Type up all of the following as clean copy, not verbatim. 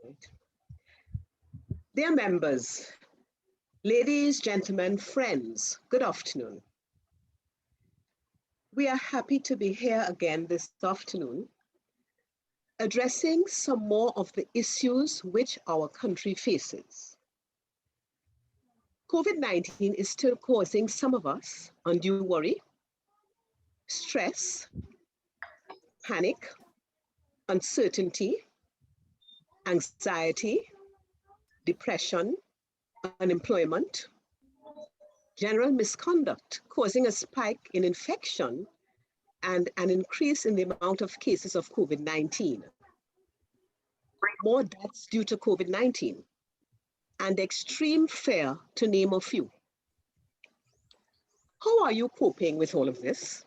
Right. Dear members, ladies, gentlemen, friends, good afternoon. We are happy to be here again this afternoon, addressing some more of the issues which our country faces. COVID-19 is still causing some of us undue worry, stress, panic, uncertainty, anxiety, depression, unemployment, general misconduct, causing a spike in infection and an increase in the amount of cases of COVID-19. More deaths due to COVID-19 and extreme fear, to name a few. How are you coping with all of this?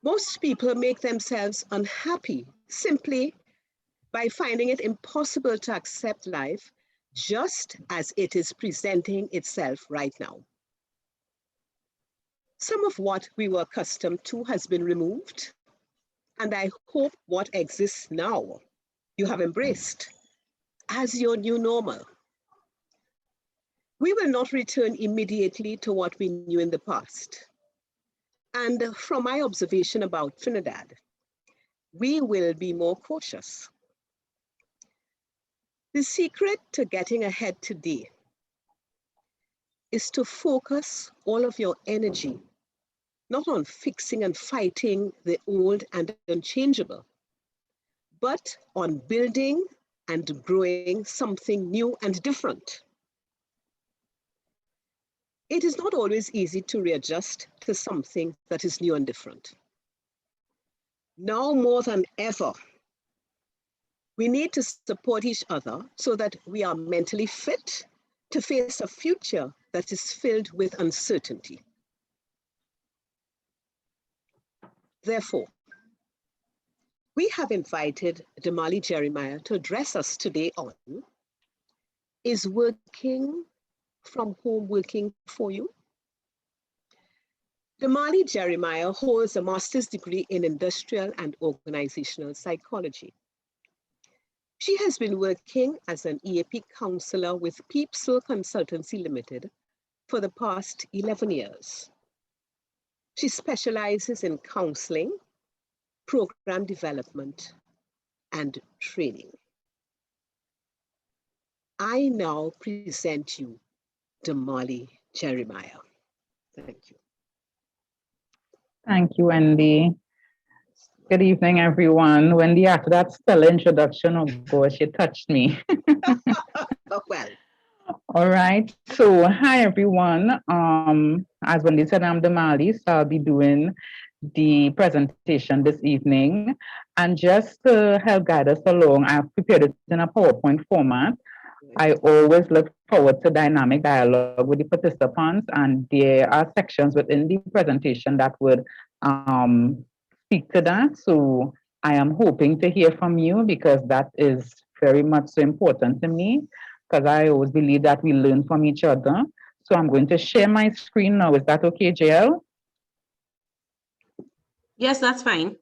Most people make themselves unhappy simply by finding it impossible to accept life just as it is presenting itself right now. Some of what we were accustomed to has been removed, and I hope what exists now you have embraced as your new normal. We will not return immediately to what we knew in the past. And from my observation about Trinidad, we will be more cautious. The secret to getting ahead today is to focus all of your energy, not on fixing and fighting the old and unchangeable, but on building and growing something new and different. It is not always easy to readjust to something that is new and different. Now more than ever, we need to support each other so that we are mentally fit to face a future that is filled with uncertainty. Therefore, we have invited Damali Jeremiah to address us today on, is working from home working for you? Damali Jeremiah holds a master's degree in industrial and organizational psychology. She has been working as an EAP counselor with Peepsel Consultancy Limited for the past 11 years. She specializes in counseling, program development, and training. I now present you Damali Jeremiah. Thank you. Thank you, Wendy. Good evening, everyone. Wendy, after that stellar introduction, oh gosh, you touched me. Well. All right. So, hi, everyone. As Wendy said, I'm Damali, so I'll be doing the presentation this evening. And just to help guide us along, I've prepared it in a PowerPoint format. I always look forward to dynamic dialogue with the participants, and there are sections within the presentation that would speak to that. So I am hoping to hear from you because that is very much so important to me, because I always believe that we learn from each other. So I'm going to share my screen now. Is that okay, JL? Yes, that's fine.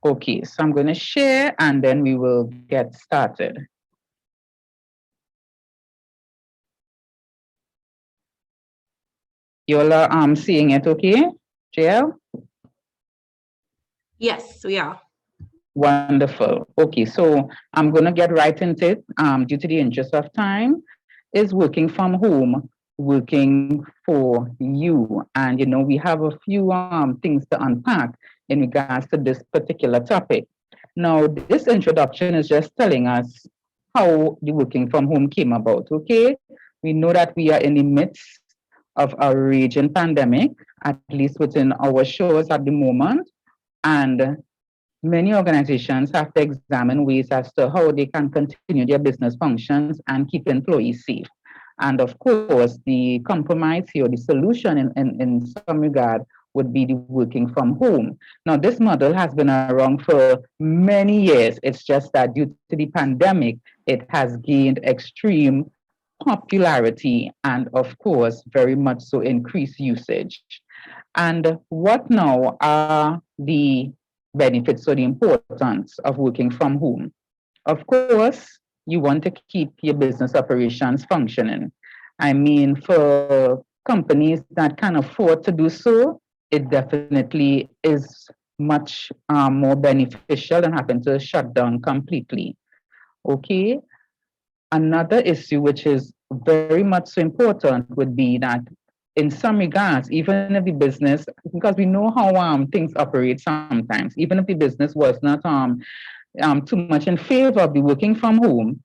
Okay, so I'm going to share and then we will get started. You're seeing it okay, JL? Yes, we are. Wonderful. Okay, so I'm going to get right into it. Due to the interest of time, is working from home working for you? And, you know, we have a few things to unpack in regards to this particular topic. Now, this introduction is just telling us how the working from home came about, okay? We know that we are in the midst of a raging pandemic, at least within our shores at the moment. And many organizations have to examine ways as to how they can continue their business functions and keep employees safe. And of course, the compromise here, the solution in some regard would be the working from home. Now, this model has been around for many years. It's just that due to the pandemic, it has gained extreme popularity and, of course, very much so increased usage. And what now are the benefits or the importance of working from home? Of course, you want to keep your business operations functioning. I mean, for companies that can afford to do so, it definitely is much more beneficial than having to shut down completely. Okay. Another issue, which is very much so important, would be that in some regards, even if the business, because we know how things operate sometimes, even if the business was not too much in favor of the working from home,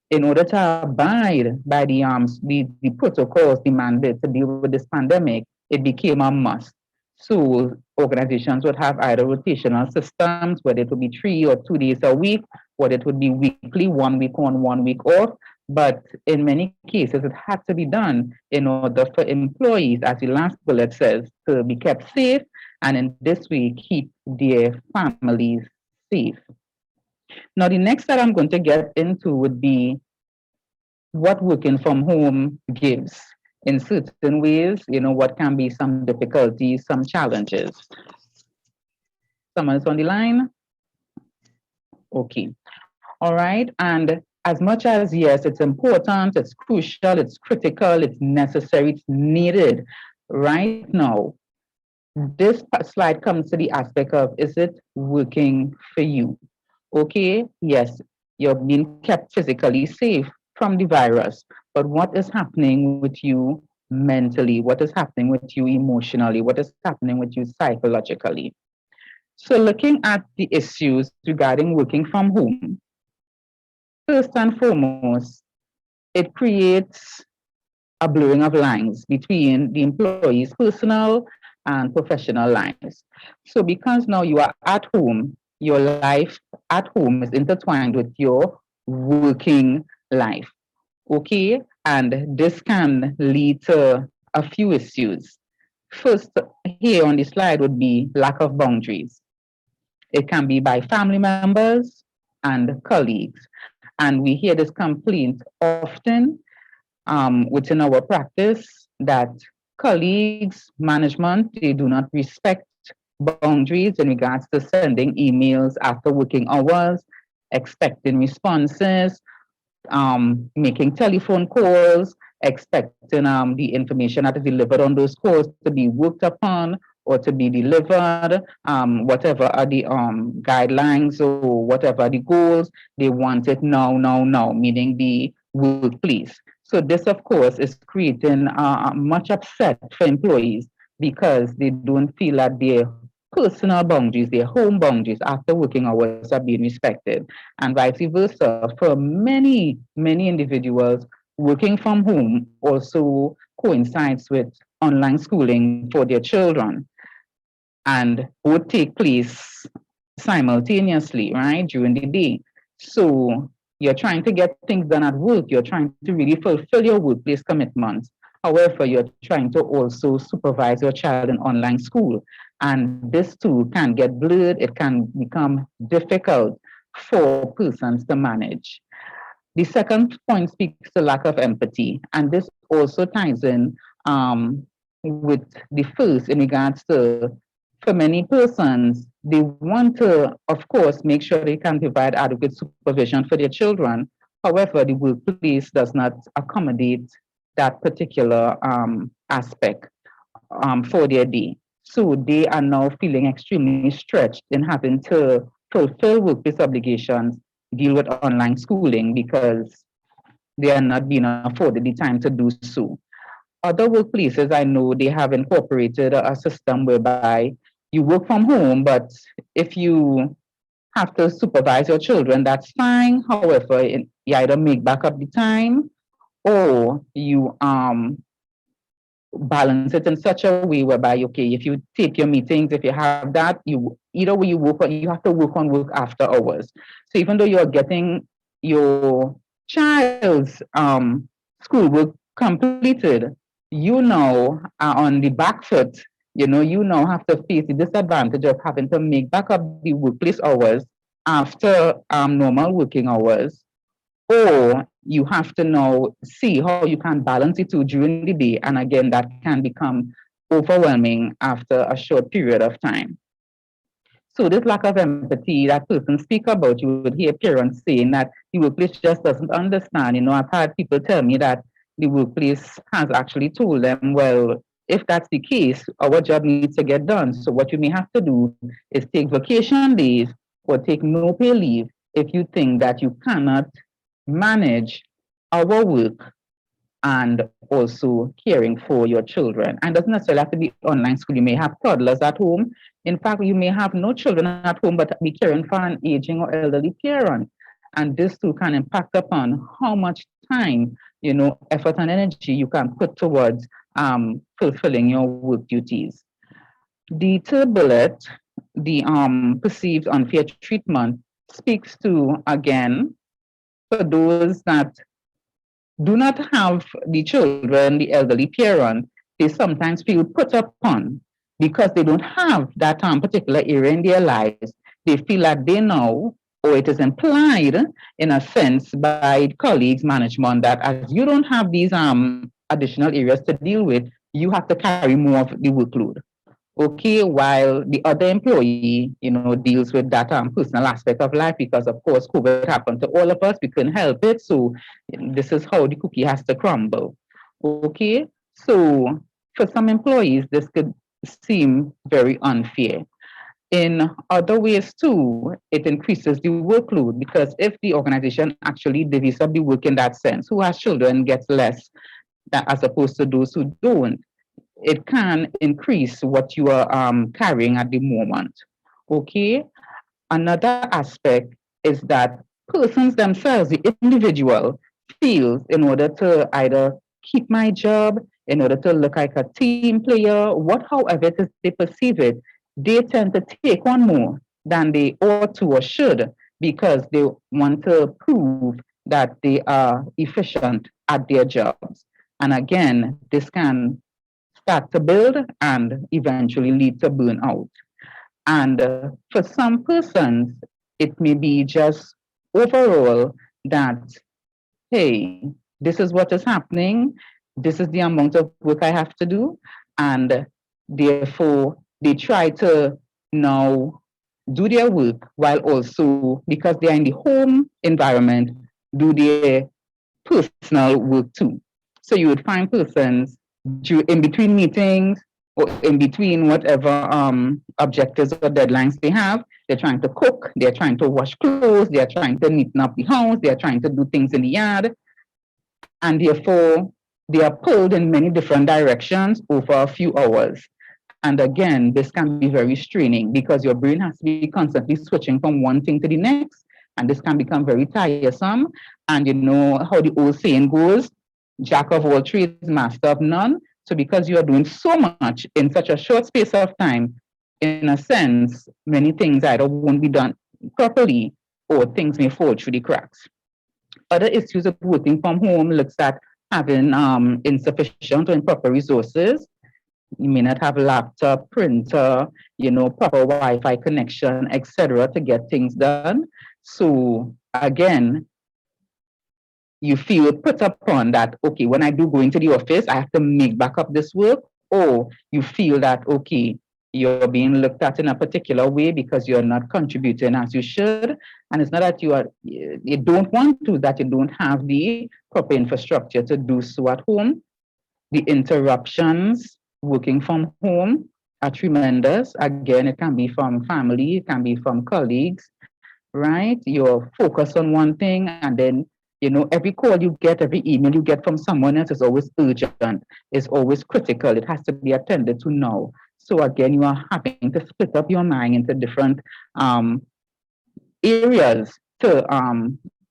in order to abide by the protocols demanded to deal with this pandemic, it became a must. So organizations would have either rotational systems, whether it would be 3 or 2 days a week, whether it would be weekly, 1 week on, 1 week off. But in many cases, it had to be done in order for employees, as the last bullet says, to be kept safe and in this way keep their families safe. Now, the next that I'm going to get into would be what working from home gives. In certain ways, what can be some difficulties, some challenges. Someone's on the line? Okay. All right. And as much as, yes, it's important, it's crucial, it's critical, it's necessary, it's needed right now, this slide comes to the aspect of, is it working for you? Okay, yes, you're being kept physically safe from the virus, but what is happening with you mentally? What is happening with you emotionally? What is happening with you psychologically? So, looking at the issues regarding working from home, first and foremost, it creates a blurring of lines between the employee's personal and professional lives. So, because now you are at home, your life at home is intertwined with your working life. Okay. And this can lead to a few issues. First, here on the slide would be lack of boundaries. It can be by family members and colleagues. And we hear this complaint often within our practice that colleagues, management, they do not respect boundaries in regards to sending emails after working hours, expecting responses, making telephone calls, expecting the information that is delivered on those calls to be worked upon or to be delivered, whatever are the guidelines or whatever the goals, they want it now, now, now, meaning the workplace. So this, of course, is creating much upset for employees because they don't feel that their personal boundaries, their home boundaries after working hours are being respected, and vice versa. For many, many individuals, working from home also coincides with online schooling for their children and would take place simultaneously, right, during the day. So you're trying to get things done at work, you're trying to really fulfill your workplace commitments. However, you're trying to also supervise your child in online school. And this too can get blurred, it can become difficult for persons to manage. The second point speaks to lack of empathy, and this also ties in with the first in regards to, for many persons, they want to, of course, make sure they can provide adequate supervision for their children. However, the workplace does not accommodate that particular aspect for their day. So they are now feeling extremely stretched in having to fulfill workplace obligations, deal with online schooling because they are not being afforded the time to do so. Other workplaces, I know they have incorporated a system whereby you work from home, but if you have to supervise your children, that's fine. However, you either make back up the time or you balance it in such a way whereby, okay, if you take your meetings, if you have that, you either way you work on, you have to work on work after hours. So even though you're getting your child's schoolwork completed, you now are on the back foot. You now have to face the disadvantage of having to make back up the workplace hours after normal working hours, or you have to now see how you can balance it too during the day. And again, that can become overwhelming after a short period of time. So this lack of empathy that person speak about, you would hear parents saying that the workplace just doesn't understand. I've had people tell me that the workplace has actually told them, well, if that's the case, our job needs to get done. So what you may have to do is take vacation days or take no pay leave if you think that you cannot manage our work and also caring for your children. And it doesn't necessarily have to be online school. You may have toddlers at home. In fact, you may have no children at home, but be caring for an aging or elderly parent. And this too can impact upon how much time, effort and energy you can put towards fulfilling your work duties. The third bullet, the perceived unfair treatment, speaks to, again, for those that do not have the children, the elderly parent, they sometimes feel put upon because they don't have that particular area in their lives. They feel that they know, or it is implied in a sense by colleagues, management, that as you don't have these additional areas to deal with, you have to carry more of the workload. Okay, while the other employee, deals with that personal aspect of life, because of course COVID happened to all of us, we couldn't help it. So this is how the cookie has to crumble. Okay, so for some employees, this could seem very unfair. In other ways too, it increases the workload, because if the organization actually divvies up the work in that sense, who has children gets less as opposed to those who don't, it can increase what you are carrying at the moment. Okay. Another aspect is that persons themselves, the individual, feels in order to either keep my job, in order to look like a team player, however it is they perceive it, they tend to take on more than they ought to or should, because they want to prove that they are efficient at their jobs. And again, this can start to build and eventually lead to burnout. And for some persons, it may be just overall that, hey, this is what is happening, this is the amount of work I have to do, and therefore they try to now do their work while also, because they are in the home environment, do their personal work too. So you would find persons in between meetings or in between whatever objectives or deadlines they have, they're trying to cook, they're trying to wash clothes, they're trying to neaten up the house, they're trying to do things in the yard, and therefore they are pulled in many different directions over a few hours. And again, this can be very straining because your brain has to be constantly switching from one thing to the next, and this can become very tiresome. And you know how the old saying goes, jack of all trades, master of none. So because you are doing so much in such a short space of time, in a sense, many things either won't be done properly or things may fall through the cracks. Other issues of working from home looks at having insufficient or improper resources. You may not have a laptop, printer, proper Wi-Fi connection, etc., to get things done. So again, you feel put upon that, okay, when I do go into the office, I have to make back up this work, or you feel that, okay, you're being looked at in a particular way because you're not contributing as you should. And it's not that you don't want to, that you don't have the proper infrastructure to do so at home. The interruptions working from home are tremendous. Again, it can be from family, it can be from colleagues, right? You're focused on one thing, and then every call you get, every email you get from someone else is always urgent, is always critical. It has to be attended to now. So again, you are having to split up your mind into different areas to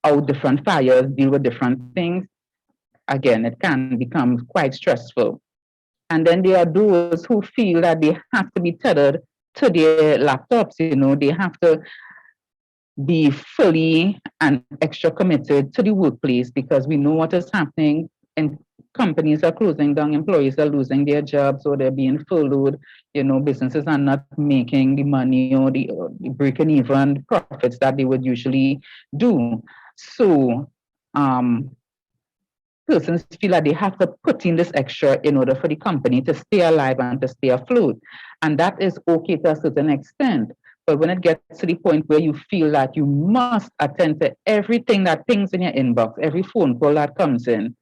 out different fires, deal with different things. Again, it can become quite stressful. And then there are those who feel that they have to be tethered to their laptops. They have to be fully and extra committed to the workplace, because we know what is happening, and companies are closing down, employees are losing their jobs, or they're being furloughed. Businesses are not making the money or the breaking even profits that they would usually do. So persons feel that they have to put in this extra in order for the company to stay alive and to stay afloat. And that is okay to a certain extent. But when it gets to the point where you feel that you must attend to everything that pings in your inbox, every phone call that comes in,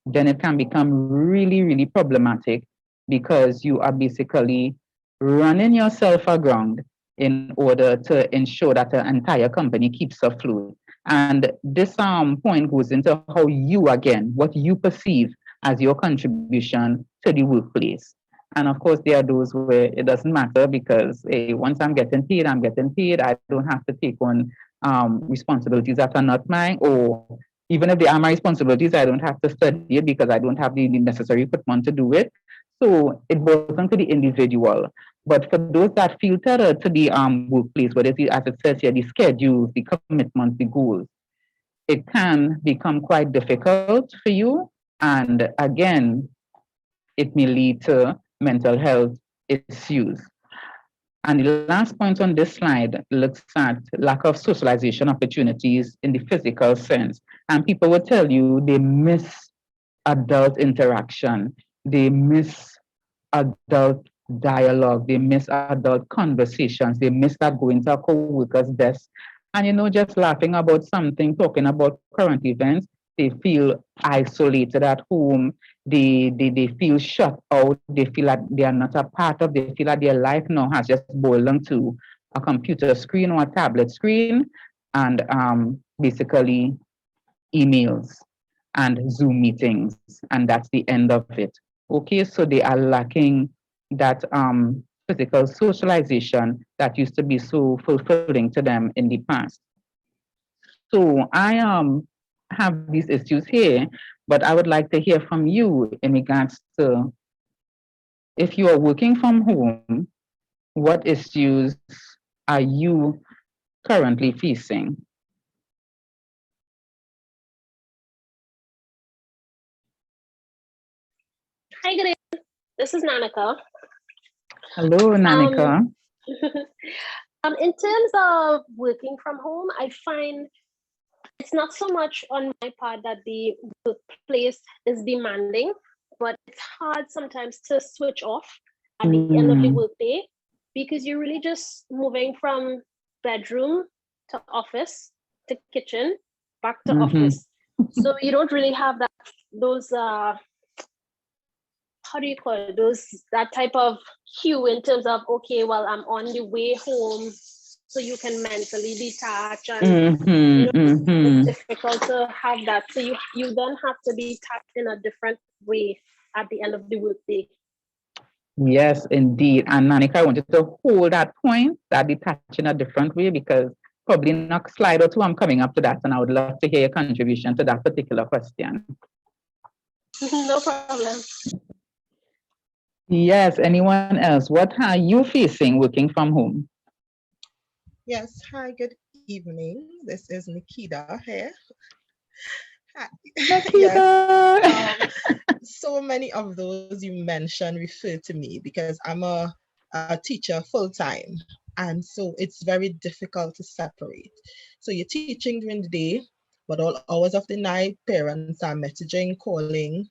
then it can become really, really problematic because you are basically running yourself aground in order to ensure that the entire company keeps afloat. And this point goes into how you, again, what you perceive as your contribution to the workplace. And of course, there are those where it doesn't matter because hey, once I'm getting paid, I'm getting paid. I don't have to take on responsibilities that are not mine, or even if they are my responsibilities, I don't have to study it because I don't have the necessary equipment to do it. So it boils down to the individual. But for those that feel tethered to the workplace, whether it's, as it says here, the schedules, the commitments, the goals, it can become quite difficult for you. And again, it may lead to mental health issues. And the last point on this slide looks at lack of socialization opportunities in the physical sense. And people will tell you they miss adult interaction, they miss adult dialogue, they miss adult conversations, they miss that going to a co-worker's desk and, just laughing about something, talking about current events. They feel isolated at home. They feel shut out. They feel like they are not a part of. They feel like their life now has just boiled down to a computer screen or a tablet screen, and basically emails and Zoom meetings, and that's the end of it. Okay, so they are lacking that physical socialization that used to be so fulfilling to them in the past. So I have these issues here, but I would like to hear from you in regards to if you are working from home, what issues are you currently facing? Hi, good evening. This is Nanika. Hello, Nanika. In terms of working from home, I find it's not so much on my part that the workplace is demanding, but it's hard sometimes to switch off at the end of the workday because you're really just moving from bedroom to office to kitchen back to office. So you don't really have those how do you call it, that type of cue in terms of, okay, well, I'm on the way home, so you can mentally detach, and it's difficult to have that. So you don't have to be tapped in a different way at the end of the workday. Yes, indeed. And Nanika, I wanted to hold that point, that detach in a different way, because probably in a slide or two, I'm coming up to that, and I would love to hear your contribution to that particular question. No problem. Yes, anyone else? What are you facing working from home? Yes, hi, good evening. This is Nikita here. Hi. Yes. So many of those you mentioned refer to me because I'm a teacher full-time. And so it's very difficult to separate. So you're teaching during the day, but all hours of the night, parents are messaging, calling,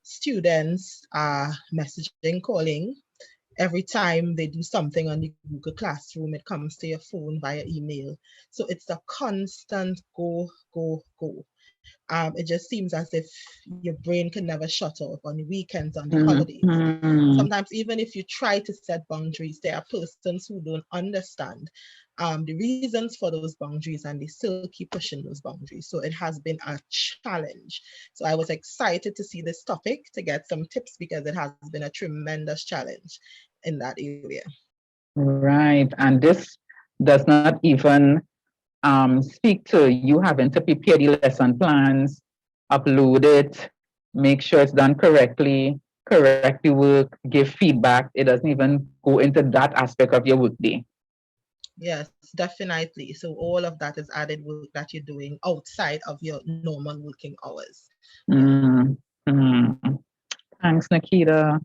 students are messaging, calling. Every time they do something on the Google Classroom, it comes to your phone via email. So it's a constant go, go, go. It just seems as if your brain can never shut off on the weekends, on the holidays. Sometimes even if you try to set boundaries, there are persons who don't understand the reasons for those boundaries, and they still keep pushing those boundaries. So it has been a challenge. So I was excited to see this topic to get some tips because it has been a tremendous challenge in that area. Right, and this does not even speak to you having to prepare the lesson plans, upload it, make sure it's done correctly, correct the work, give feedback. It doesn't even go into that aspect of your workday. Yes, definitely. So all of that is added work that you're doing outside of your normal working hours. Thanks, Nikita.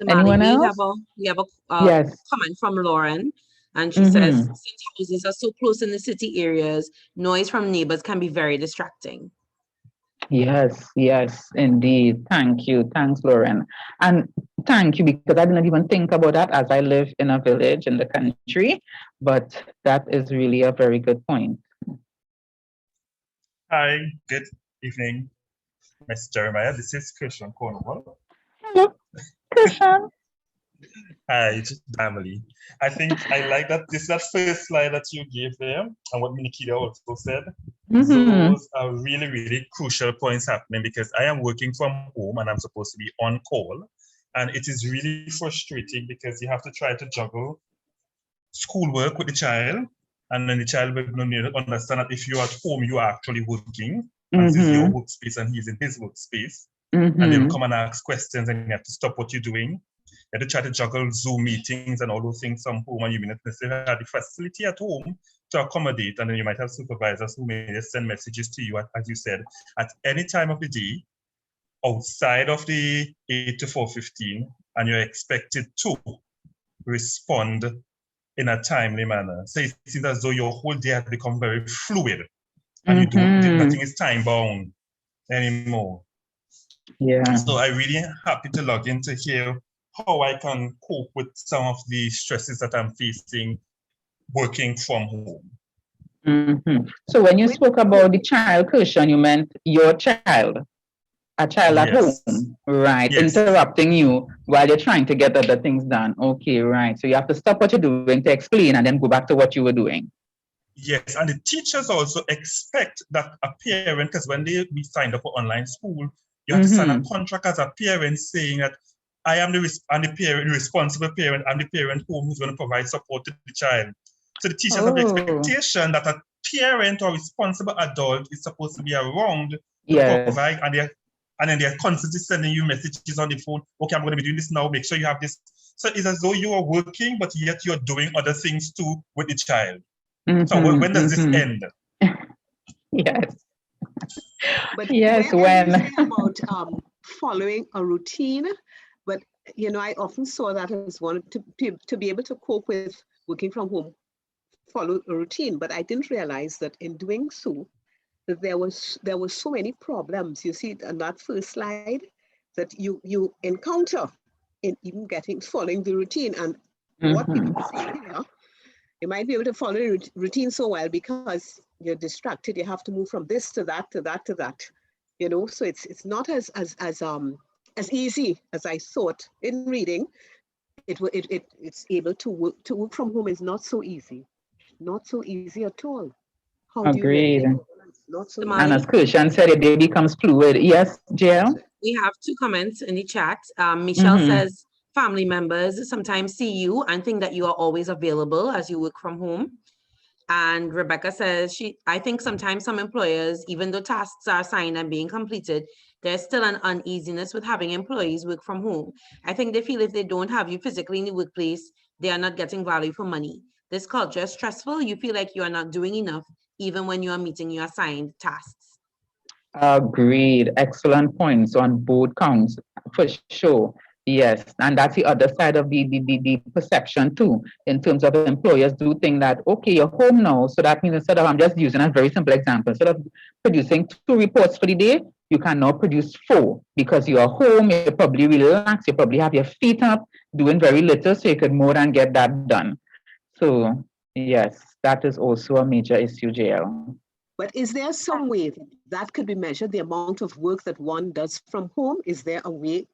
Damali, Anyone else? We have a Yes. comment from Lauren, and she says, since houses are so close in the city areas, noise from neighbors can be very distracting. Yes, indeed. Thank you. Thanks, Lauren. And Thank you, because I didn't even think about that as I live in a village in the country, but that is really a very good point. Hi, good evening, Ms. Jeremiah. This is Christian Cornwall. Hello, Christian. Hi, it's Damali. I think I like that that first slide that you gave there, and what Minikita also said. Those are really, really crucial points happening because I am working from home and I'm supposed to be on call. And it is really frustrating because you have to try to juggle schoolwork with the child. And then the child will understand that if you're at home, you are actually working. And this is your workspace and he's in his workspace. And they will come and ask questions and you have to stop what you're doing. You have to try to juggle Zoom meetings and all those things from home, and you may not necessarily have the facility at home to accommodate. And then you might have supervisors who may just send messages to you, as you said, at any time of the day, outside of the 8 to 4:15, and you're expected to respond in a timely manner. So it seems as though your whole day has become very fluid, and you don't, nothing is time bound anymore. Yeah. So I'm really happy to log in to hear how I can cope with some of the stresses that I'm facing working from home. So when you spoke about the child question, you meant your child, a child at home, right? Yes. Interrupting you while you're trying to get other things done. Okay, right. So you have to stop what you're doing to explain and then go back to what you were doing. Yes, and the teachers also expect that a parent, because when we signed up for online school, you have to sign a contract as a parent saying that I am the responsible parent, I'm the parent who's going to provide support to the child. So the teachers have the expectation that a parent or responsible adult is supposed to be around to provide, and then they're constantly sending you messages on the phone. Okay, I'm going to be doing this now. Make sure you have this. So it's as though you are working, but yet you're doing other things too with the child. So when does this end? Yes. But yes, when about following a routine, but you know, I often saw that as one to be able to cope with working from home, follow a routine. But I didn't realize that in doing so, that there were so many problems. You see on that first slide that you encounter in even following the routine. And what we can see here, you might be able to follow a routine so well because you're distracted. You have to move from this to that to that to that. You know, so it's not as easy as I thought in reading. It's able to work from home is not so easy. Not so easy at all. How Agreed. do you not so and as Christian said, it becomes fluid. Yes, JL? We have 2 comments in the chat. Michelle says, family members sometimes see you and think that you are always available as you work from home. And Rebecca says, I think sometimes some employers, even though tasks are assigned and being completed, there's still an uneasiness with having employees work from home. I think they feel if they don't have you physically in the workplace, they are not getting value for money. This culture is stressful. You feel like you are not doing enough, even when you are meeting your assigned tasks. Agreed. Excellent points on both counts, for sure. Yes, and that's the other side of the perception too, in terms of employers do think that, okay, you're home now, so that means instead of, I'm just using a very simple example, instead of producing 2 reports for the day, you can now produce 4 because you're home, you're probably relaxed, you probably have your feet up, doing very little, so you could more than get that done. So yes, that is also a major issue, JL. But is there some way that could be measured, the amount of work that one does from home? Is there a way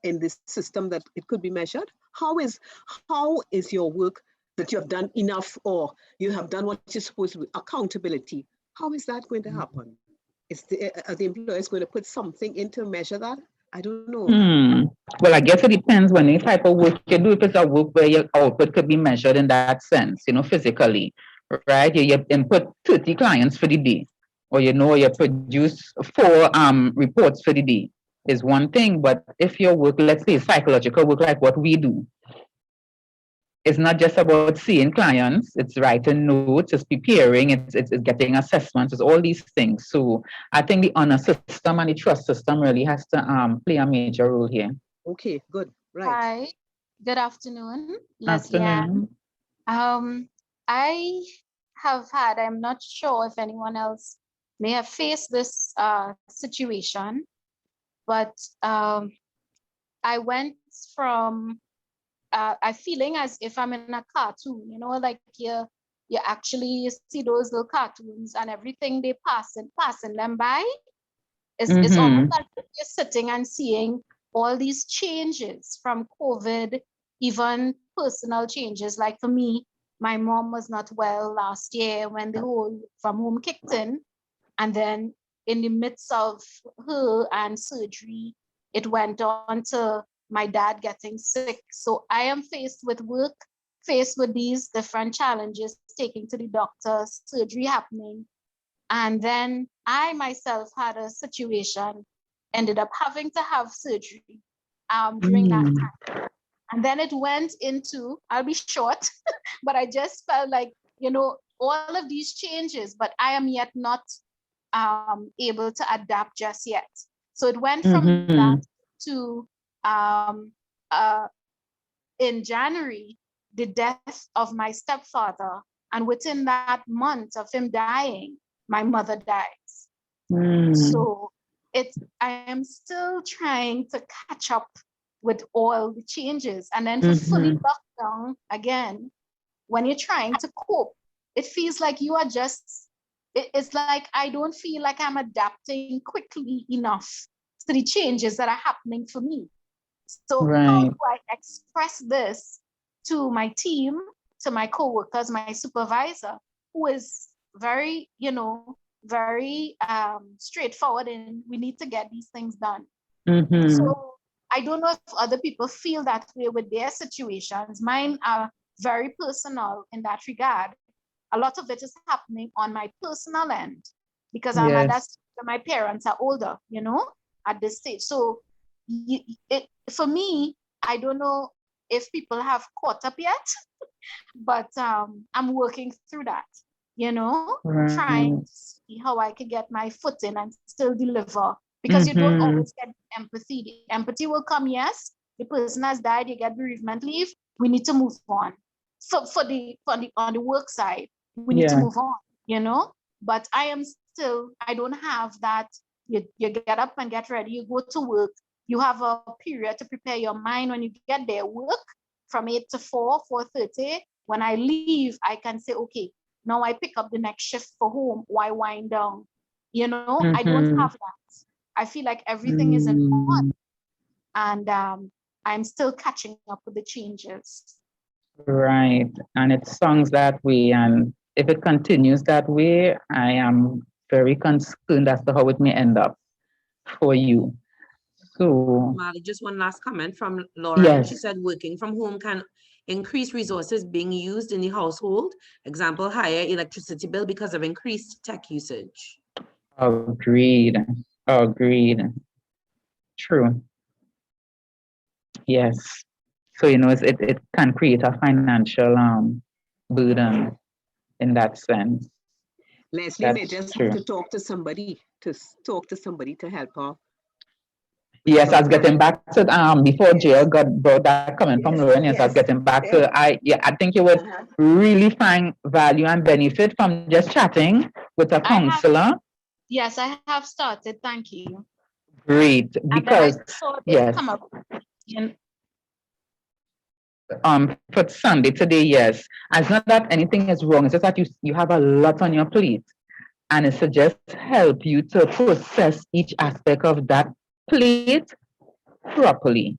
in this system that it could be measured? How is your work that you have done enough, or you have done what you're supposed to do? Accountability. How is that going to happen? Are the employers going to put something in to measure that? I don't know. Well, I guess it depends when the type of work you do. If it's a work where your output could be measured in that sense, physically, right? You input 30 clients for the day, or you produce 4 reports for the day is one thing. But if your work, let's say psychological work like what we do, it's not just about seeing clients, it's writing notes, it's preparing, it's getting assessments, it's all these things. So I think the honor system and the trust system really has to play a major role here. Okay, good. Right. Hi, good afternoon. Afternoon. I have had, I'm not sure if anyone else may have faced this situation, but I went from I feeling as if I'm in a cartoon, you know, like you actually see those little cartoons and everything they passing them by. It's almost like you're sitting and seeing all these changes from COVID, even personal changes. Like for me, my mom was not well last year when the whole from home kicked in. And then in the midst of her and surgery, it went on to my dad getting sick. So I am faced with work, faced with these different challenges, taking to the doctor, surgery happening. And then I myself had a situation, ended up having to have surgery during that time. And then it went into, I'll be short, but I just felt like, you know, all of these changes, but I am yet not able to adapt just yet. So it went from that to in January, the death of my stepfather. And within that month of him dying, my mother dies. So I am still trying to catch up with all the changes. And then to fully lock down again, when you're trying to cope, it feels like you are just, it's like I don't feel like I'm adapting quickly enough to the changes that are happening for me. So how do I express this to my team, to my coworkers, my supervisor, who is very, you know, very straightforward and we need to get these things done. So I don't know if other people feel that way with their situations. Mine are very personal in that regard. A lot of it is happening on my personal end because I'm at that stage where my parents are older, you know, at this stage. So for me, I don't know if people have caught up yet, but I'm working through that, you know, trying to see how I can get my foot in and still deliver, because you don't always get empathy. The empathy will come, yes, the person has died, you get bereavement leave, we need to move on. So on the work side, we need to move on, you know, but I don't have that. You get up and get ready, you go to work, you have a period to prepare your mind. When you get there, work from 8 to 4, 4:30. When I leave, I can say, okay, now I pick up the next shift for home. Why wind down? You know, I don't have that. I feel like everything is in one. And I'm still catching up with the changes. Right. And it sounds that way. And if it continues that way, I am very concerned as to how it may end up for you. So, Damali, just one last comment from Laura. She said working from home can increase resources being used in the household. Example, higher electricity bill because of increased tech usage. Agreed. True. Yes. So, you know, it can create a financial burden in that sense. Leslie may just have to talk to somebody to help her. Yes, I was getting back to before Jill brought that comment from Lauren. Yes, I was getting back to I think you would really find value and benefit from just chatting with a counselor. Yes, I have started. Thank you. Great, because come up. For Sunday today, yes. And it's not that anything is wrong, it's just that you have a lot on your plate. And it should just help you to process each aspect of that plate properly.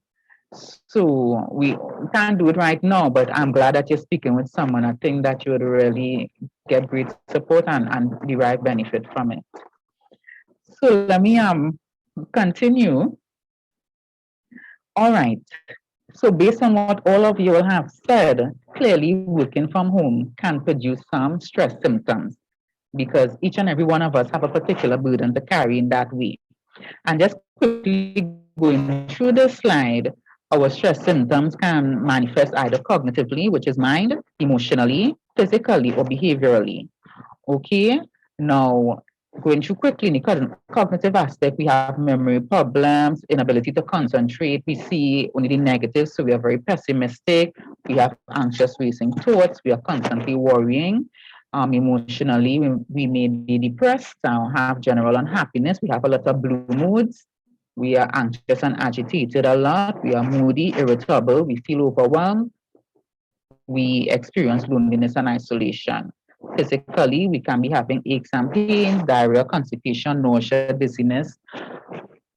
So we can't do it right now, but I'm glad that you're speaking with someone. I think that you would really get great support and derive benefit from it. So let me continue. All right. So based on what all of you have said, clearly working from home can produce some stress symptoms because each and every one of us have a particular burden to carry in that way. And just quickly going through the slide, our stress symptoms can manifest either cognitively, which is mind, emotionally, physically, or behaviorally. Okay, now going through quickly in the cognitive aspect, we have memory problems, inability to concentrate. We see only the negatives, so we are very pessimistic. We have anxious racing thoughts. We are constantly worrying. Emotionally, we may be depressed, have general unhappiness. We have a lot of blue moods. We are anxious and agitated a lot. We are moody, irritable. We feel overwhelmed. We experience loneliness and isolation. Physically, we can be having aches and pains, diarrhea, constipation, nausea, dizziness,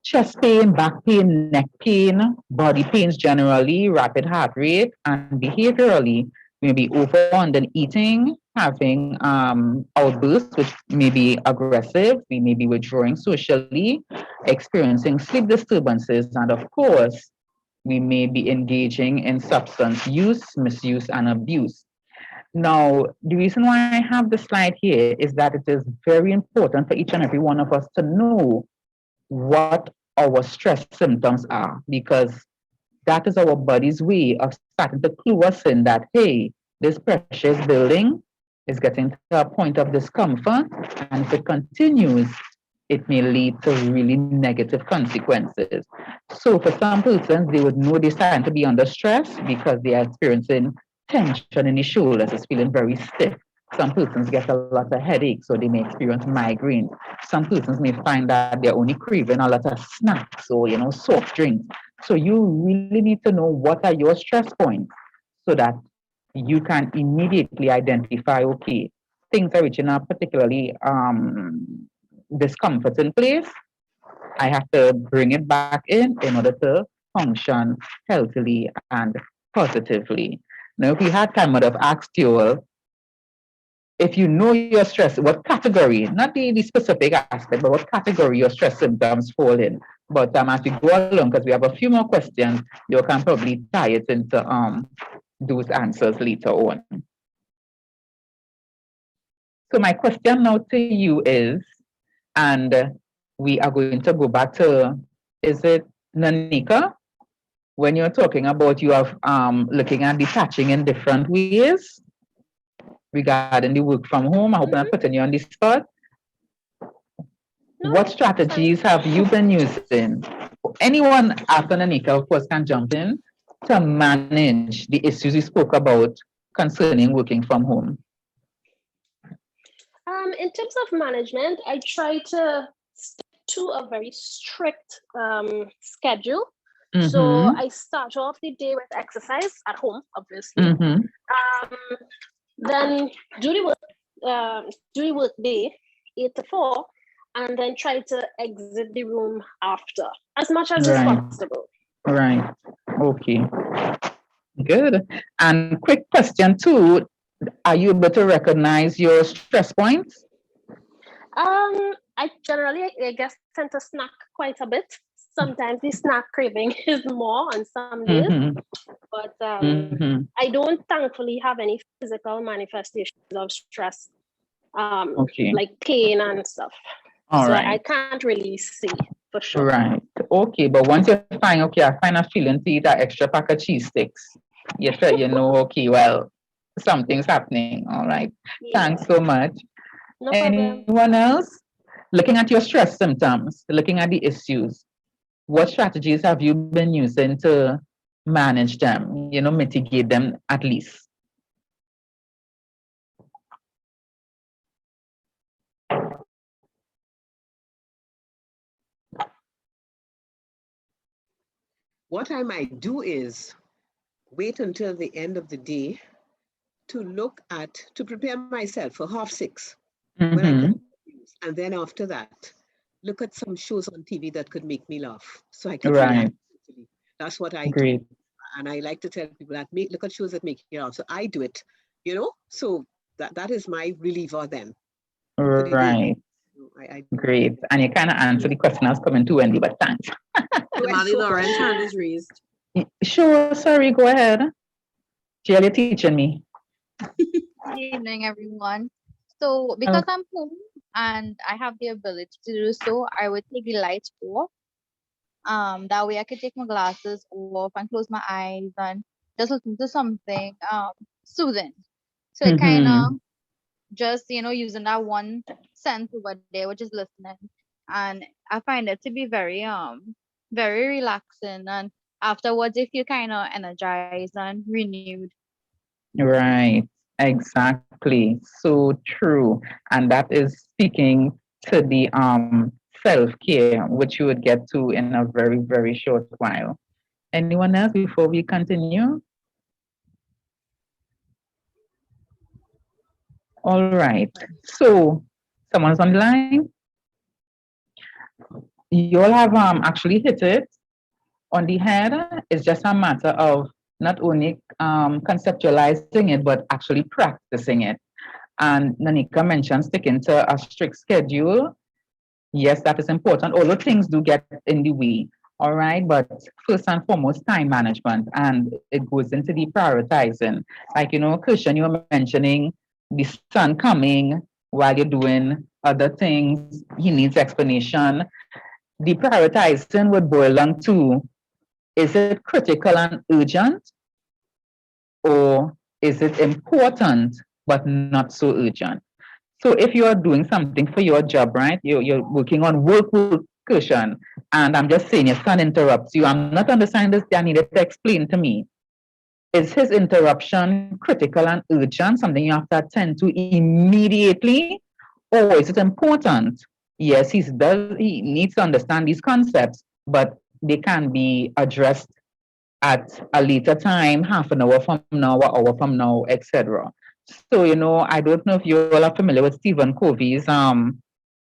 chest pain, back pain, neck pain, body pains generally, rapid heart rate, and behaviorally, we may be over and then eating, having outbursts, which may be aggressive, we may be withdrawing socially, experiencing sleep disturbances, and of course, we may be engaging in substance use, misuse, and abuse. Now, the reason why I have the slide here is that it is very important for each and every one of us to know what our stress symptoms are, because that is our body's way of starting to clue us in that, hey, this pressure is building, is getting to a point of discomfort, and if it continues, it may lead to really negative consequences. So for some persons, they would know they're starting to be under stress because they are experiencing tension in the shoulders, it's feeling very stiff. Some persons get a lot of headaches, so they may experience migraines. Some persons may find that they're only craving a lot of snacks or, soft drinks. So you really need to know what are your stress points so that you can immediately identify, okay, things are reaching a particularly discomforting place. I have to bring it back in order to function healthily and positively. Now, if we had time, I would have asked you, if you know your stress, what category, not the specific aspect, but what category your stress symptoms fall in. But as we go along, because we have a few more questions, you can probably tie it into those answers later on. So my question now to you is, and we are going to go back to, is it Nanika? When you're talking about you are looking at detaching in different ways regarding the work from home, I hope I'm not putting you on the spot. No, What strategies have you been using? Anyone after Nanika, of course, can jump in to manage the issues we spoke about concerning working from home. In terms of management, I try to stick to a very strict schedule. So I start off the day with exercise at home, obviously. Then do the work day 8 to 4, and then try to exit the room after as much as is possible. Right. Okay. Good. And quick question too. Are you able to recognize your stress points? I generally, I guess, tend to snack quite a bit. Sometimes the snack craving is more on some days, but I don't thankfully have any physical manifestations of stress, like pain and stuff. All right. I can't really see for sure. Right. Okay, but once you find, okay, I find a feeling to eat that extra pack of cheese sticks, you know, okay, well, something's happening. All right. Yeah. Thanks so much. No Anyone problem. else? Looking at your stress symptoms, looking at the issues, what strategies have you been using to manage them, mitigate them at least? What I might do is wait until the end of the day to prepare myself for 6:30 when I get news. And then after that, look at some shows on TV that could make me laugh so I can relax. That's what I do. And I like to tell people that look at shows that make you laugh. So I do it, so that is my reliever then. Right. Great. And you kind of answer the question I was coming to, Wendy, but thanks. Damali, Lauren's hand is raised. Sure, sorry, go ahead. Jill, you're teaching me. Good evening, everyone. So because I'm home and I have the ability to do so, I would take the lights off. That way I could take my glasses off and close my eyes and just listen to something soothing. So it kind of just, using that one sense over there, which is listening. And I find it to be very very relaxing. And afterwards, I feel kind of energized and renewed. Right. Exactly. So true. And that is speaking to the self-care, which you would get to in a very, very short while. Anyone else before we continue? All right. So, someone's on the line? You all have actually hit it on the head. It's just a matter of not only conceptualizing it, but actually practicing it. And Nanika mentioned sticking to a strict schedule. Yes, that is important, although things do get in the way. All right, but first and foremost, time management, and it goes into the prioritizing. Like, Christian, you were mentioning the son coming while you're doing other things. He needs explanation. The prioritizing would boil down to, is it critical and urgent, or is it important but not so urgent? So if you are doing something for your job, right? You're working on work cushion, and I'm just saying your son interrupts you. I'm not understanding this. I needed to explain to me. Is his interruption critical and urgent, something you have to attend to immediately, or is it important? Yes, he needs to understand these concepts, but they can be addressed at a later time, half an hour from now, an hour from now, etc. So, I don't know if you all are familiar with Stephen Covey's time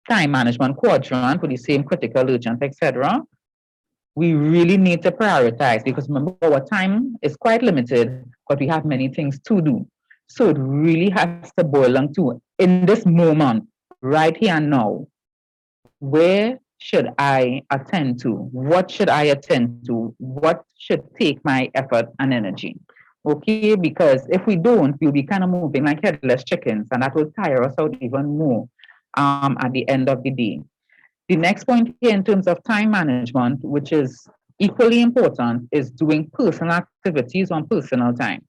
management quadrant with the same critical, urgent, etc. We really need to prioritize because remember, our time is quite limited, but we have many things to do. So it really has to boil down to, in this moment, right here and now, where should I attend to? What should I attend to? What should take my effort and energy? Okay, because if we don't, we'll be kind of moving like headless chickens, and that will tire us out even more at the end of the day. The next point here in terms of time management, which is equally important, is doing personal activities on personal time.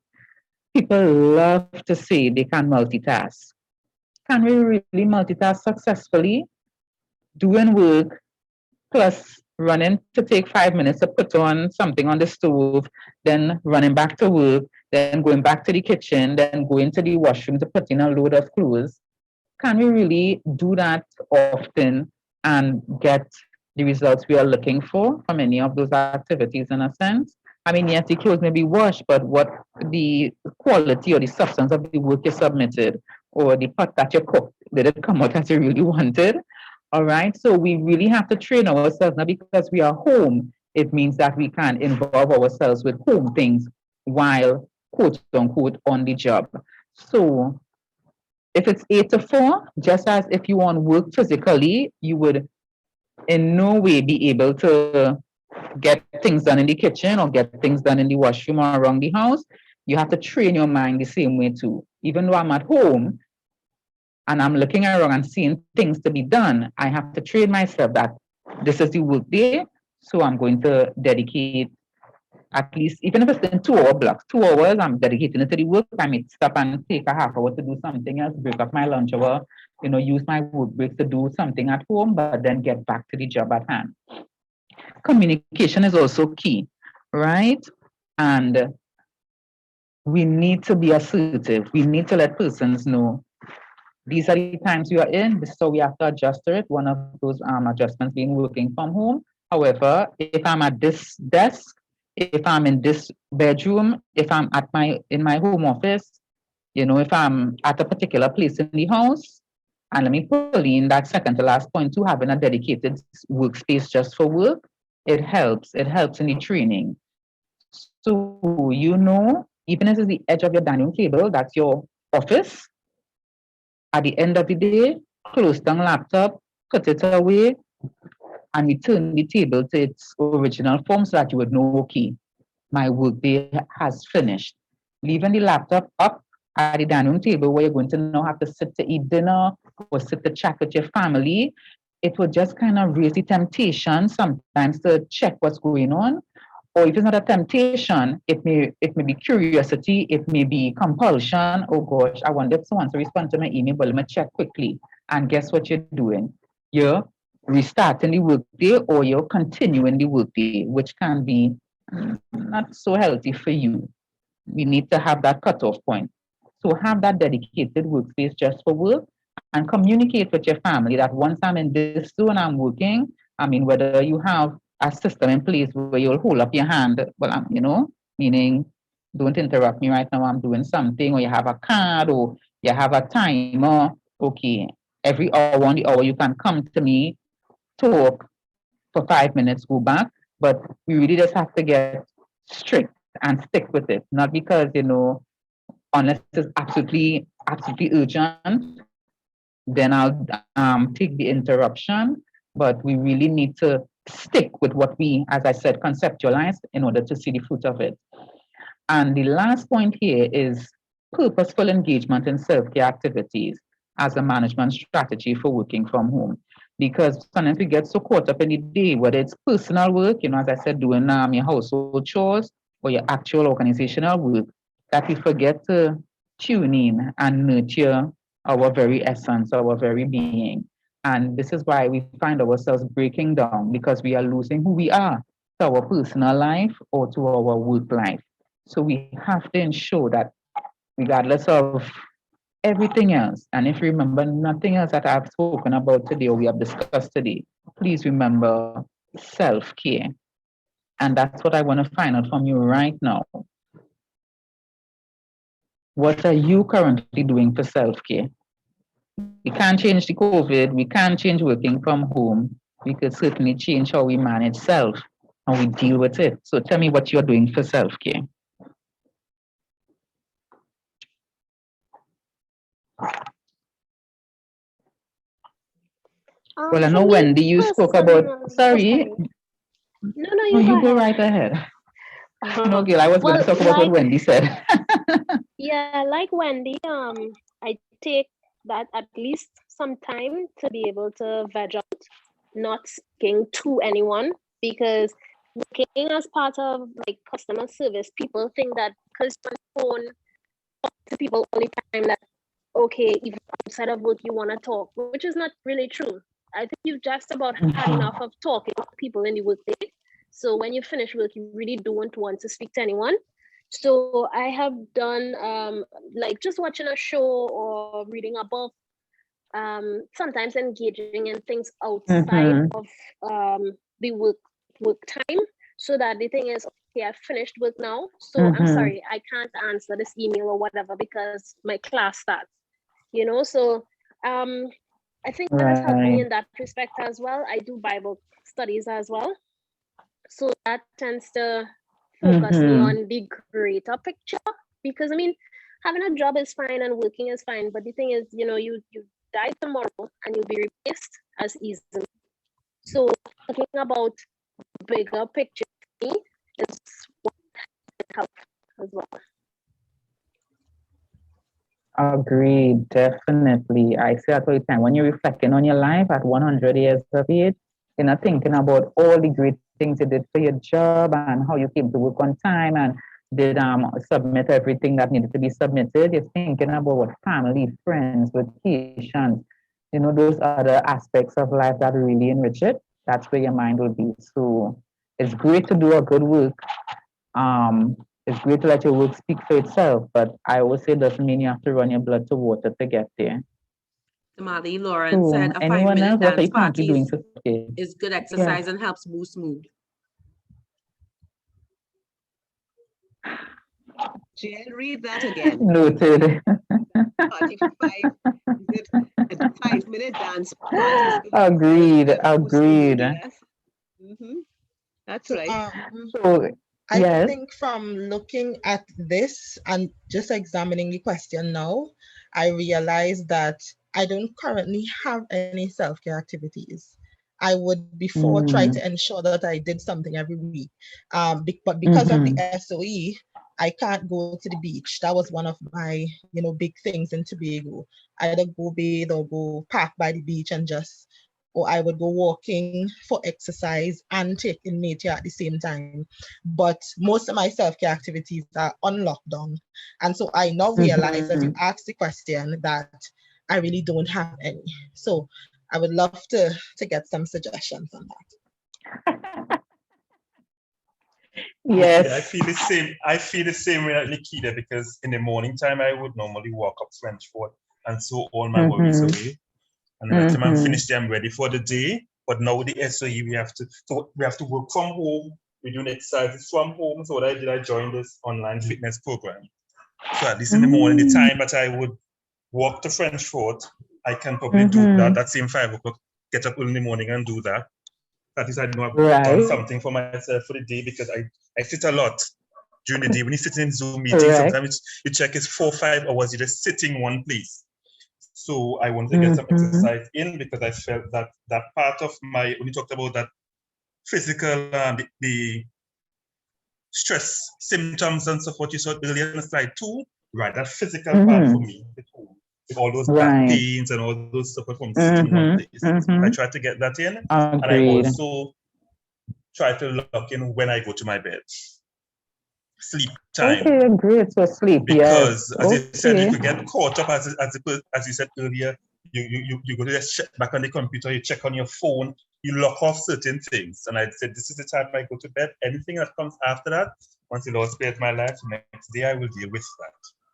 People love to say they can multitask. Can we really multitask successfully? Doing work plus running to take 5 minutes to put on something on the stove, then running back to work, then going back to the kitchen, then going to the washroom to put in a load of clothes. Can we really do that often and get the results we are looking for from any of those activities in a sense? I mean, yes, the clothes may be washed, but what the quality or the substance of the work you submitted or the pot that you cooked, did it come out as you really wanted? All right, so we really have to train ourselves. Now, because we are home, it means that we can involve ourselves with home things while, quote unquote, on the job. So if it's 8 to 4, just as if you want work physically, you would in no way be able to get things done in the kitchen or get things done in the washroom or around the house. You have to train your mind the same way too. Even though I'm at home, and I'm looking around and seeing things to be done, I have to train myself that this is the work day, so I'm going to dedicate at least, even if it's in 2-hour blocks, 2 hours, I'm dedicating it to the work. I may stop and take a half hour to do something else, break up my lunch hour, use my work breaks to do something at home, but then get back to the job at hand. Communication is also key, right? And we need to be assertive. We need to let persons know these are the times you are in, this is how we have to adjust to it. One of those adjustments being working from home. However, if I'm at this desk, if I'm in this bedroom, if I'm in my home office, if I'm at a particular place in the house, and let me pull in that second to last point to having a dedicated workspace just for work, it helps. It helps in the training. So, even if it's the edge of your dining table, that's your office. At the end of the day, close down laptop, put it away, and return the table to its original form so that you would know, okay, my workday has finished. Leaving the laptop up at the dining table where you're going to now have to sit to eat dinner or sit to chat with your family, it would just kind of raise the temptation sometimes to check what's going on. Or if it's not a temptation, it may be curiosity, it may be compulsion. Oh gosh, I wonder if someone to respond to my email, but let me check quickly. And guess what you're doing? You're restarting the workday or you're continuing the workday, which can be not so healthy for you. We need to have that cutoff point. So have that dedicated workspace just for work and communicate with your family that once I'm in this zone, I'm working. I mean, whether you have a system in place where you'll hold up your hand, well, you know, meaning don't interrupt me right now, I'm doing something, or you have a card, or you have a timer. Okay, every hour on the hour you can come to me, talk for 5 minutes, go back. But we really just have to get strict and stick with it. Not because, you know, unless it's absolutely urgent, then I'll take the interruption. But we really need to stick with what we, as I said, conceptualize in order to see the fruit of it. And the last point here is purposeful engagement in self-care activities as a management strategy for working from home. Because sometimes we get so caught up in the day, whether it's personal work, you know, as I said, doing your household chores or your actual organizational work, that we forget to tune in and nurture our very essence, our very being. And this is why we find ourselves breaking down, because we are losing who we are to our personal life or to our work life. So we have to ensure that regardless of everything else, and if you remember nothing else that I've spoken about today or we have discussed today, please remember self-care. And that's what I want to find out from you right now. What are you currently doing for self-care? We can't change the COVID, we can't change working from home. We could certainly change how we manage self and we deal with it. So tell me what you're doing for self-care. Well, I know, Wendy, you spoke about, sorry. No, you go right ahead. No, Gil, I was going to talk about what Wendy said. Yeah, like Wendy, I take that at least some time to be able to veg out, not speaking to anyone, because working as part of like customer service, people think that because you're on the phone, talk to people all the time, that okay, even outside of work you want to talk, which is not really true. I think you've just about had enough of talking to people in the workday. So when you finish work, you really don't want to speak to anyone. So I have done like just watching a show or reading a book, sometimes engaging in things outside of the work time, so that the thing is, okay, I've finished work now, so I'm sorry, I can't answer this email or whatever because my class starts, you know. So I think that has helped me in that respect as well. I do Bible studies as well, so that tends to focus me on the greater picture, because I mean, having a job is fine and working is fine, but the thing is, you know, you die tomorrow and you'll be replaced as easily. So thinking about bigger picture for me is what helps as well. Agreed, definitely. I say that all the time. When you're reflecting on your life at 100 years of age, you're not thinking about all the great things you did for your job and how you came to work on time and did submit everything that needed to be submitted. You're thinking about what family, friends, vacations, you know, those other aspects of life that really enrich it. That's where your mind will be. So it's great to do a good work. It's great to let your work speak for itself, but I always say it doesn't mean you have to run your blood to water to get there. Damali, Lauren said a 5-minute dance party is good exercise and helps boost mood. Jen, read that again. Noted. Party for 5-minute dance parties. Agreed. That's right. So, I think from looking at this and just examining the question now, I realized that I don't currently have any self-care activities. I would before try to ensure that I did something every week. But because of the SOE, I can't go to the beach. That was one of my, you know, big things in Tobago. Either go bathe or go park by the beach and just, or I would go walking for exercise and take in nature at the same time. But most of my self-care activities are on lockdown. And so I now realize that you asked the question that I really don't have any. So I would love to get some suggestions on that. Yes. Yeah, I feel the same way like Nikita, because in the morning time I would normally walk up French Fort and so all my worries away. And by the time I'm finished there, I'm ready for the day. But now with the SOE, we have to work from home. We're doing exercises from home. So what I did, I joined this online fitness program. So at least in the morning, the time that I would walk to French Fort, I can probably do that same 5 o'clock, get up early in the morning and do that. At least I know I've done something for myself for the day, because I sit a lot during the day. When you sit in Zoom meetings, sometimes you check it's 4 or 5 hours, you're just sitting one place. So I wanted to get some exercise in, because I felt that that part of when you talked about that physical, the stress symptoms and stuff, what you saw earlier in slide 2, right? That physical part for me, with all those back pains and all those stuff from sitting one place. I tried to get that in, and I also try to lock in when I go to my bed. Sleep time. Okay, great. So sleep, because as you said, you could get caught up, as you said earlier. You go to just check back on the computer, you check on your phone, you lock off certain things. And I said, this is the time I go to bed. Anything that comes after that, once the Lord spares my life, next day I will deal with that.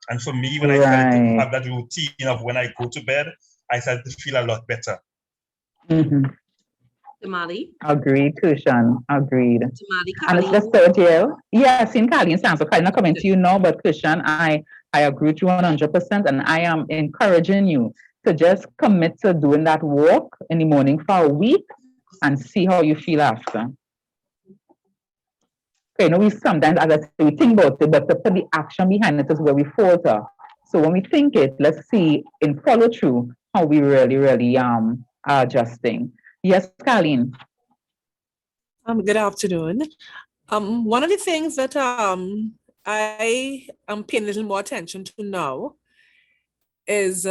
And for me, when I started to have that routine of when I go to bed, I started to feel a lot better. Damali? Agreed, Kushan. Agreed. Damali, and it's just third year. Yes, in Colleen's answer, I'm not coming to you now, but Kushan, I agree with you 100%, and I am encouraging you to just commit to doing that walk in the morning for a week and see how you feel after. Okay, we sometimes, as I say, we think about it, but to put the action behind it is where we falter. So when we think it, let's see in follow through how we really are adjusting. Yes, Colleen. Good afternoon. One of the things that I am paying a little more attention to now is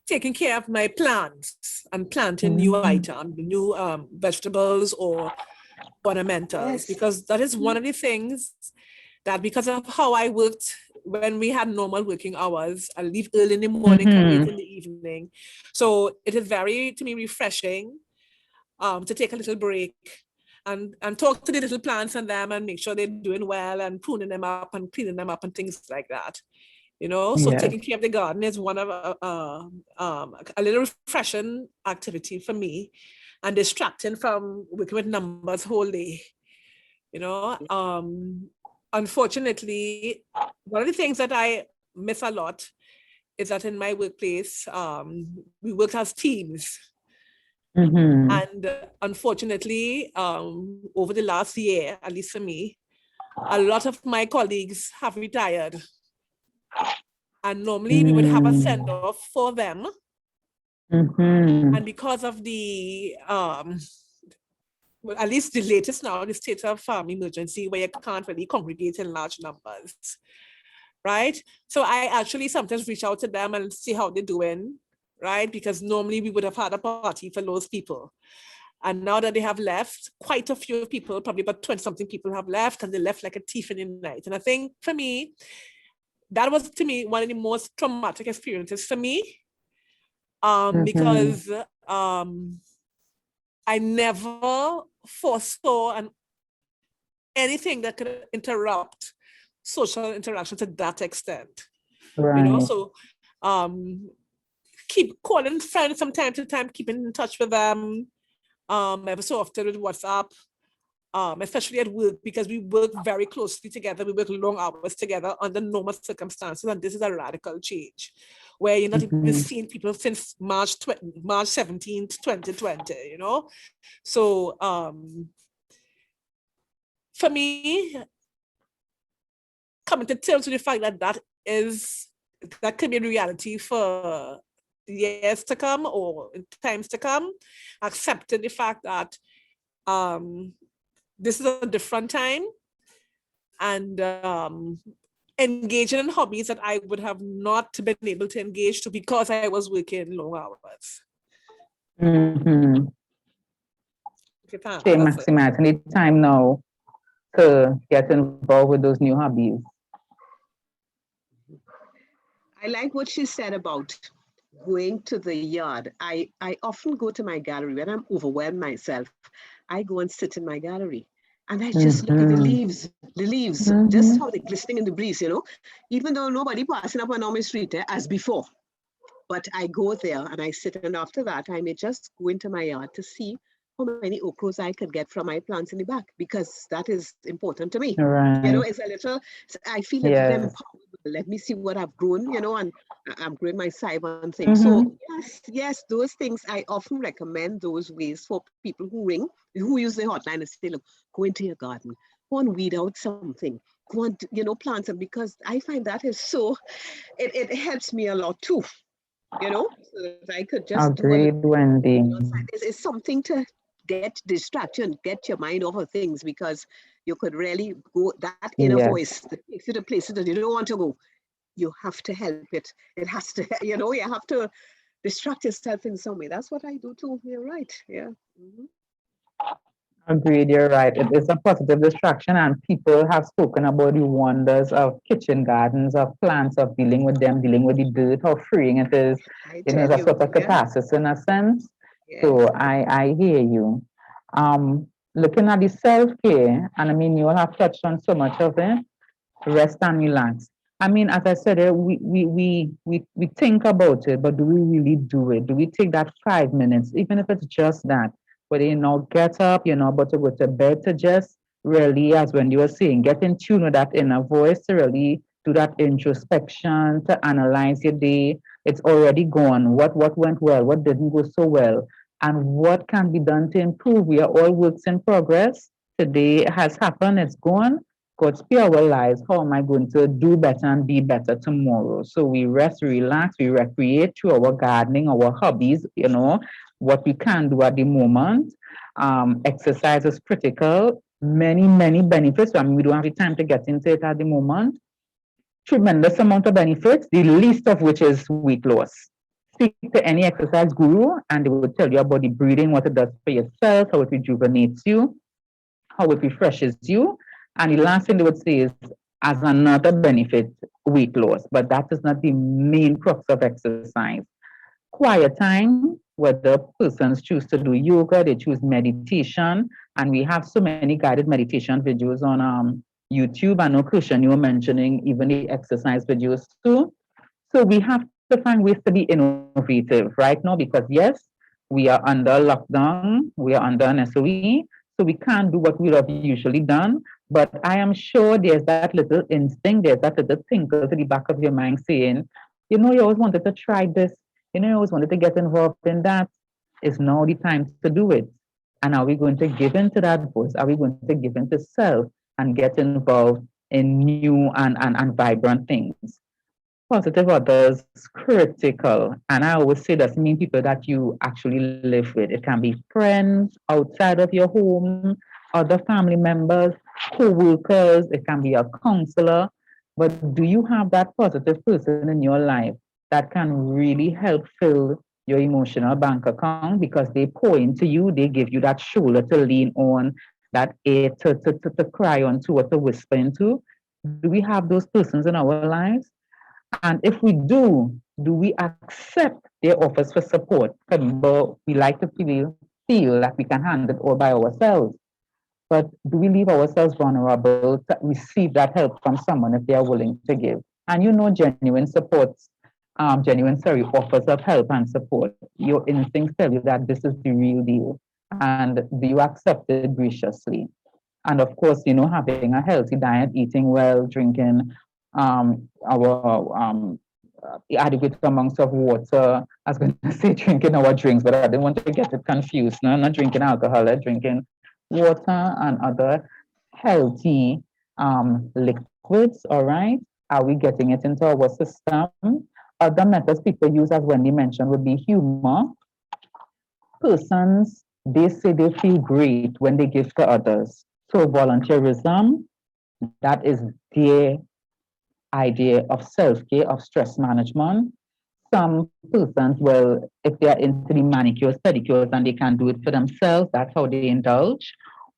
taking care of my plants and planting new items, new vegetables or ornamentals, because that is one of the things that, because of how I worked when we had normal working hours, I leave early in the morning, come late in the evening. So it is very, to me, refreshing to take a little break and talk to the little plants and them and make sure they're doing well and pruning them up and cleaning them up and things like that. So taking care of the garden is one of a little refreshing activity for me and distracting from working with numbers whole day. Unfortunately, one of the things that I miss a lot is that in my workplace, we work as teams. And unfortunately, over the last year, at least for me, a lot of my colleagues have retired. And normally we would have a send-off for them. And because of the, well, at least the latest now, the state of emergency, where you can't really congregate in large numbers, right? So I actually sometimes reach out to them and see how they're doing, right? Because normally we would have had a party for those people. And now that they have left, quite a few people, probably about 20-something people have left, and they left like a thief in the night. And I think for me, that was, to me, one of the most traumatic experiences for me, because I never foresaw anything that could interrupt social interaction to that extent. So keep calling friends from time to time, keeping in touch with them, ever so often with WhatsApp, especially at work, because we work very closely together. We work long hours together under normal circumstances, and this is a radical change where you're not even seeing people since March 17th, 2020, So for me, coming to terms with the fact that could be a reality for years to come or in times to come, accepting the fact that this is a different time, and engaging in hobbies that I would have not been able to engage to because I was working long hours. Okay, maximize any time now to get involved with those new hobbies. I like what she said about going to the yard. I often go to my gallery when I'm overwhelmed myself. I go and sit in my gallery and I just look at the leaves, just how they're glistening in the breeze, even though nobody passing up on our street as before. but I go there and I sit, and after that, I may just go into my yard to see how many okras I could get from my plants in the back, because that is important to me. Right. You know, it's a little, I feel a little Yes. empowered. Let me see what I've grown, you know, and I'm growing my cyber and things. So yes, those things, I often recommend those ways for people who ring, who use the hotline and say, look, go into your garden, go and weed out something, go and, you know, plant them, because I find that is so, it helps me a lot too, you know, so that I could just do a Agreed, Wendy. it's something to get distraction, get your mind off of things, because you could really go that inner Yes. voice that takes you to places that you don't want to go. You have to help it. It has to, you know, you have to distract yourself in some way. That's what I do too. You're right. Yeah. Agreed, you're right. It is a positive distraction, and people have spoken about the wonders of kitchen gardens, of plants, of dealing with them, dealing with the dirt, how freeing it is. I You know, tell it's a you. sort of Yeah. catharsis in a sense. Yeah. So I hear you. Looking at the self-care, and I mean, you all have touched on so much of it, rest and relax. I mean, as I said, we think about it, but do we really do it? Do we take that 5 minutes, even if it's just that, where you know, get up, you know, but to go to bed, to just really, as when you were saying, get in tune with that inner voice, to really do that introspection, to analyze your day. It's already gone. What went well? What didn't go so well? And what can be done to improve? We are all works in progress. Today has happened, it's gone. God spare our lives. How am I going to do better and be better tomorrow? So we rest, relax, we recreate through our gardening, our hobbies, you know, what we can do at the moment. Exercise is critical. Many benefits. I mean, we don't have the time to get into it at the moment. Tremendous amount of benefits, the least of which is weight loss. Speak to any exercise guru and they will tell you about the breathing, what it does for your cells, how it rejuvenates you, how it refreshes you. And the last thing they would say is, as another benefit, weight loss. But that is not the main crux of exercise. Quiet time, whether persons choose to do yoga, they choose meditation, and we have so many guided meditation videos on YouTube. I know, Christian, you were mentioning even the exercise videos too. So we have to find ways to be innovative right now, because yes, we are under lockdown, we are under an SOE, so we can't do what we would have usually done. But I am sure there's that little instinct, there's that little tinkle to the back of your mind saying, you know, you always wanted to try this, you know, you always wanted to get involved in that. It's now the time to do it. And are we going to give in to that voice? Are we going to give in to self and get involved in new and vibrant things? Positive others, critical. And I always say doesn't mean people that you actually live with. It can be friends outside of your home, other family members, co-workers, it can be a counselor. But do you have that positive person in your life that can really help fill your emotional bank account, because they pour into you, they give you that shoulder to lean on, that ear to cry on to, or to whisper into? Do we have those persons in our lives? And if we do we accept their offers for support? Remember, we like to feel that we can handle it all by ourselves. But do we leave ourselves vulnerable to receive that help from someone if they are willing to give? And you know, genuine supports, offers of help and support. Your instincts tell you that this is the real deal. And do you accept it graciously? And of course, you know, having a healthy diet, eating well, drinking our adequate amounts of water. I was going to say drinking our drinks, but I didn't want to get it confused. No, I'm not drinking alcohol, I'm drinking water and other healthy liquids, all right? Are we getting it into our system? Other methods people use, as Wendy mentioned, would be humor. Persons, they say they feel great when they give to others. So volunteerism, that is their idea of self-care, of stress management. Some persons will, if they are into the manicures, pedicures, and they can do it for themselves, that's how they indulge.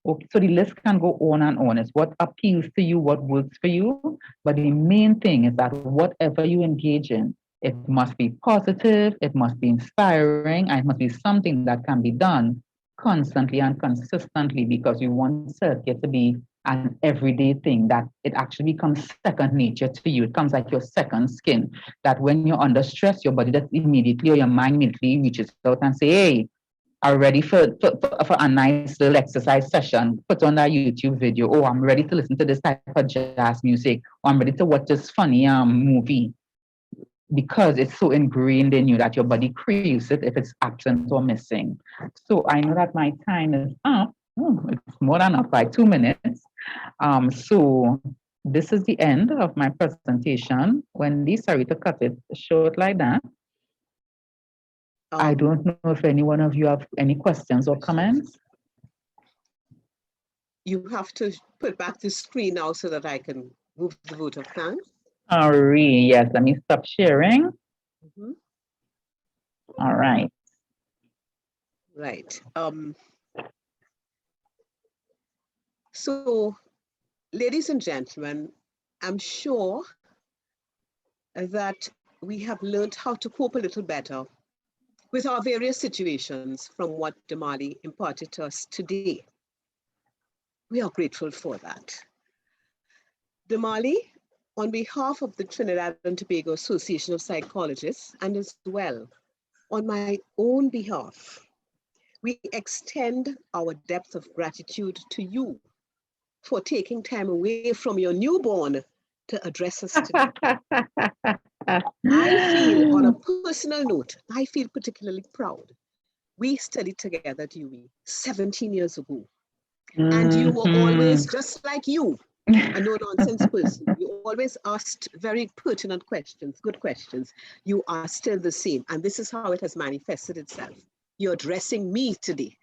Okay, so the list can go on and on. It's what appeals to you, what works for you. But the main thing is that whatever you engage in, it must be positive, it must be inspiring, and it must be something that can be done constantly and consistently, because you want self-care to be an everyday thing, that it actually becomes second nature to you. It comes like your second skin, that when you're under stress, your body just immediately, or your mind immediately reaches out and say, hey, are ready for a nice little exercise session. Put on that YouTube video. Oh, I'm ready to listen to this type of jazz music. Or I'm ready to watch this funny movie. Because it's so ingrained in you that your body craves it if it's absent or missing. So I know that my time is up. Oh, it's more than up, like 2 minutes. So this is the end of my presentation. Wendy, sorry to cut it short like that. I don't know if any one of you have any questions or comments. You have to put back the screen now so that I can move the vote of thanks. Yes, let me stop sharing. All right. Right. So, ladies and gentlemen, I'm sure that we have learned how to cope a little better with our various situations from what Damali imparted to us today. We are grateful for that. Damali, on behalf of the Trinidad and Tobago Association of Psychologists, and as well on my own behalf, we extend our depth of gratitude to you for taking time away from your newborn to address us today. I feel, on a personal note, I feel particularly proud. We studied together, Dewey, 17 years ago. And you were always just like you, a no-nonsense person. You always asked very pertinent questions, good questions. You are still the same. And this is how it has manifested itself. You're addressing me today.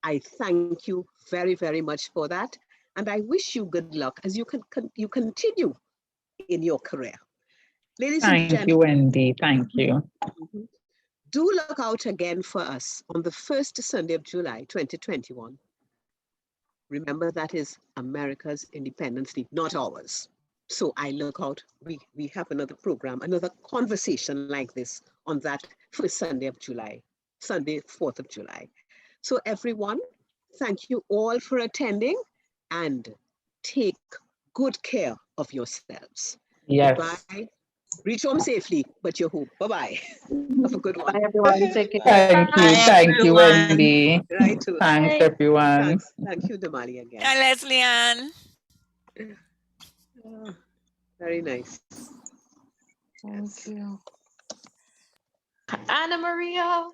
I thank you very, very much for that. And I wish you good luck as you continue in your career. Ladies and gentlemen. Thank you, Wendy. Thank you. Do look out again for us on the first Sunday of July, 2021. Remember, that is America's Independence Day, not ours. So I look out, we have another program, another conversation like this on that first Sunday of July, Sunday, 4th of July. So everyone, thank you all for attending and take good care of yourselves. Yes. Goodbye. Reach home safely, but you're home. Bye-bye. Have a good one. Bye, everyone. Take care. Thank you, Wendy. Right. Thanks, everyone. Thanks. Thank you, Damali, again. And Leslie Ann. Very nice. Thank you. Anna Maria.